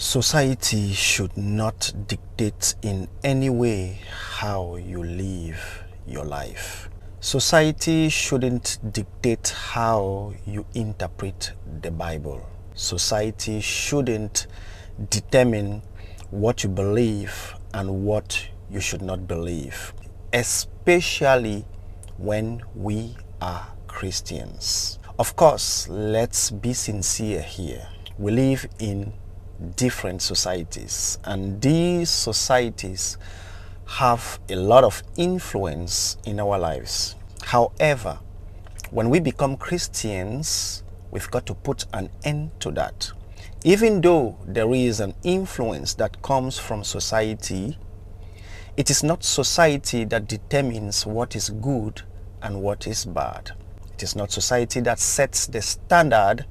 Society should not dictate in any way how you live your life. Society shouldn't dictate how you interpret the Bible. Society shouldn't determine what you believe and what you should not believe, especially when we are Christians. Of course, let's be sincere here. We live in different societies, and these societies have a lot of influence in our lives. However, when we become Christians, we've got to put an end to that. Even though there is an influence that comes from society, it is not society that determines what is good and what is bad. It is not society that sets the standard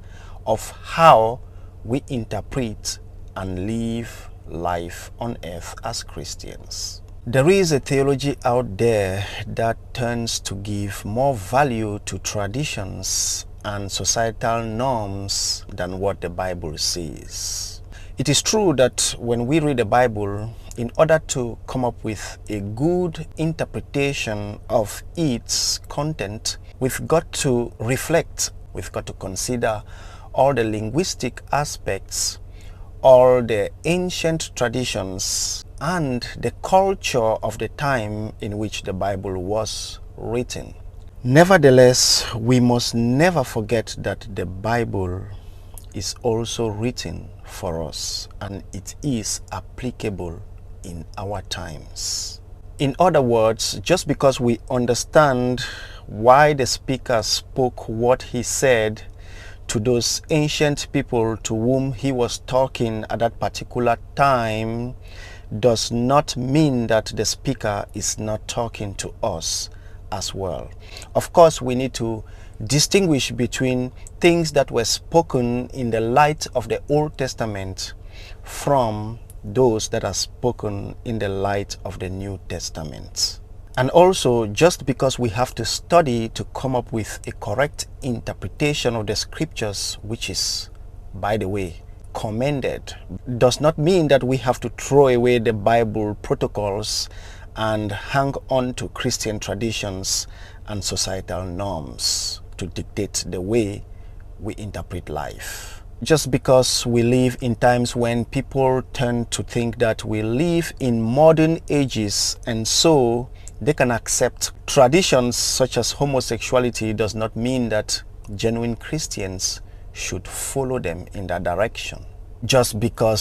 of how we interpret and live life on earth as Christians. There is a theology out there that tends to give more value to traditions and societal norms than what the Bible says. It is true that when we read the Bible, in order to come up with a good interpretation of its content, we've got to reflect, we've got to consider all the linguistic aspects, all the ancient traditions, and the culture of the time in which the Bible was written. Nevertheless, we must never forget that the Bible is also written for us, and it is applicable in our times. In other words, just because we understand why the speaker spoke what he said to those ancient people to whom he was talking at that particular time, does not mean that the speaker is not talking to us as well. Of course, we need to distinguish between things that were spoken in the light of the Old Testament from those that are spoken in the light of the New Testament. And also, just because we have to study to come up with a correct interpretation of the scriptures, which is, by the way, commended, does not mean that we have to throw away the Bible protocols and hang on to Christian traditions and societal norms to dictate the way we interpret life. Just because we live in times when people tend to think that we live in modern ages and so they can accept traditions such as homosexuality, does not mean that genuine Christians should follow them in that direction. Just because